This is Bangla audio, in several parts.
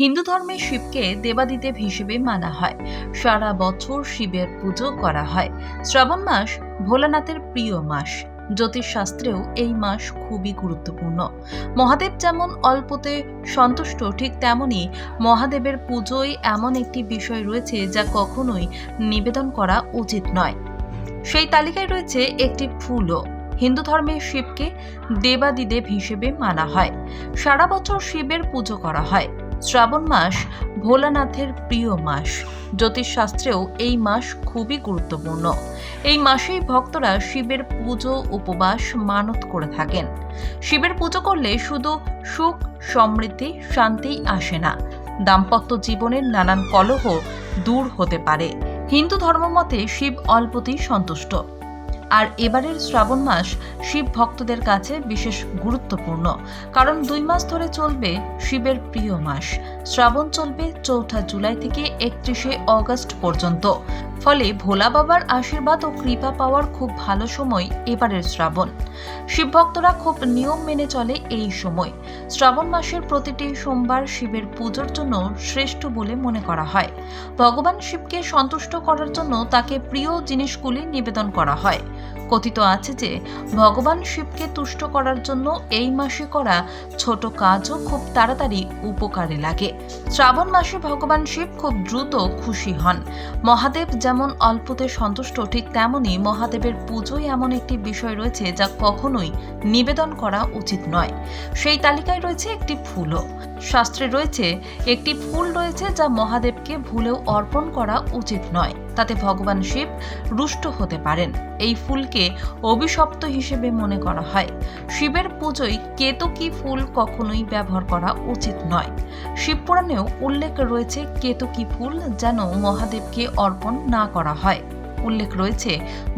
হিন্দু ধর্মে শিবকে দেবাদিদেব হিসেবে মানা হয়। সারা বছর শিবের পুজো করা হয়। শ্রাবণ মাস ভোলানাথের প্রিয় মাস। জ্যোতিষশাস্ত্রেও এই মাস খুবই গুরুত্বপূর্ণ। মহাদেব যেমন অল্পতে সন্তুষ্ট, ঠিক তেমনি মহাদেবের পুজোয় এমন একটি বিষয় রয়েছে যা কখনোই নিবেদন করা উচিত নয়। সেই তালিকায় রয়েছে একটি ফুলও। হিন্দু ধর্মে শিবকে দেবাদিদেব হিসেবে মানা হয়। সারা বছর শিবের পুজো করা হয়। শ্রাবণ মাস ভোলানাথের প্রিয় মাস। জ্যোতিষশাস্ত্রেও এই মাস খুবই গুরুত্বপূর্ণ। এই মাসেই ভক্তরা শিবের পুজো, উপবাস, মানত করে থাকেন। শিবের পুজো করলে শুধু সুখ, সমৃদ্ধি, শান্তিই আসে না, দাম্পত্য জীবনের নানান কলহ দূর হতে পারে। হিন্দু ধর্মমতে শিব অল্পতেই সন্তুষ্ট। আর এবারের শ্রাবণ মাস শিব ভক্তদের কাছে বিশেষ গুরুত্বপূর্ণ, কারণ 2 মাস ধরে চলবে শিবের প্রিয় মাস। শ্রাবণ চলবে 4 জুলাই থেকে 31 অগস্ট পর্যন্ত। ফলে ভোলা বাবার আশীর্বাদ ও কৃপা পাওয়ার খুব ভালো সময় এবারের শ্রাবণ। শিব ভক্তরা খুব নিয়ম মেনে চলে এই সময়। শ্রাবণ মাসের প্রতিটি সোমবার শিবের পুজোর জন্য শ্রেষ্ঠ বলে মনে করা হয়। ভগবান শিবকে সন্তুষ্ট করার জন্য তাকে প্রিয় জিনিসগুলি নিবেদন করা হয়। কথিত আছে যে ভগবান শিবকে তুষ্ট করার জন্য এই মাসে করা ছোট কাজও খুব তাড়াতাড়ি উপকারে লাগে। শ্রাবণ মাসে ভগবান শিব খুব দ্রুত খুশি হন। মহাদেব যেমন অল্পতে সন্তুষ্ট, ঠিক তেমনি মহাদেবের পুজোয় এমন একটি বিষয় রয়েছে যা কখনোই নিবেদন করা উচিত নয়। সেই তালিকায় রয়েছে একটি ফুলও। শাস্ত্রে রয়েছে একটি ফুল রয়েছে যা মহাদেবকে ভুলেও অর্পণ করা উচিত নয়, তাতে ভগবান শিব রুষ্ট হতে পারেন। এই ফুলকে অভিশপ্ত হিসেবে মনে করা হয়। শিবের পুজোয় কেতকী ফুল কখনোই ব্যবহার করা উচিত নয়। শিবপুরাণেও উল্লেখ রয়েছে কেতকী ফুল যেন মহাদেবকে অর্পণ না করা হয়। উল্লেখ রয়েছে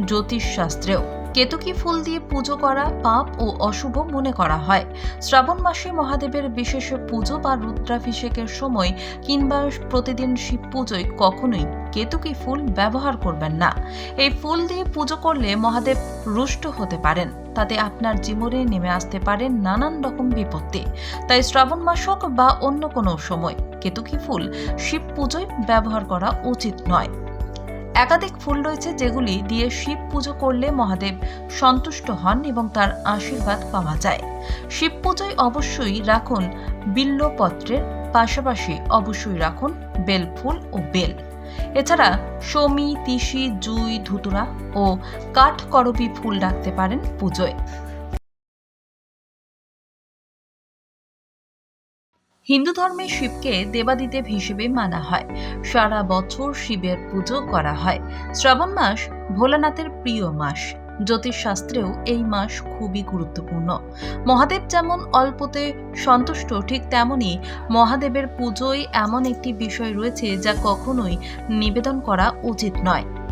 জ্যোতিষশাস্ত্রেও কেতকী ফুল দিয়ে পুজো করা পাপ ও অশুভ মনে করা হয়। শ্রাবণ মাসে মহাদেবের বিশেষ পুজো বা রুদ্রাভিষেকের সময় কিংবা প্রতিদিন শিব পুজোয় কখনোই কেতকী ফুল ব্যবহার করবেন না। এই ফুল দিয়ে পুজো করলে মহাদেব রুষ্ট হতে পারেন, তাতে আপনার জীবনে নেমে আসতে পারে নানান রকম বিপত্তি। তাই শ্রাবণ মাস হোক বা অন্য কোনো সময় কেতকী ফুল শিব পুজোয় ব্যবহার করা উচিত নয়। একাধিক ফুল রয়েছে যেগুলি দিয়ে শিব পুজো করলে মহাদেব সন্তুষ্ট হন এবং তার আশীর্বাদ পাওয়া যায়। শিব পুজোয় অবশ্যই রাখুন বিল্বপত্রের পাশাপাশি অবশ্যই রাখুন বেলফুল ও বেল। এছাড়া শমী, তিসি, জুই, ধুতুরা ও কাঠকরবী ফুল রাখতে পারেন পুজোয়। হিন্দু ধর্মে শিবকে দেবাদিদেব হিসেবে মানা হয়। সারা বছর শিবের পুজো করা হয়। শ্রাবণ মাস ভোলানাথের প্রিয় মাস। জ্যোতিষশাস্ত্রেও এই মাস খুবই গুরুত্বপূর্ণ। মহাদেব যেমন অল্পতে সন্তুষ্ট, ঠিক তেমনি মহাদেবের পুজোয় এমন একটি বিষয় রয়েছে যা কখনোই নিবেদন করা উচিত নয়।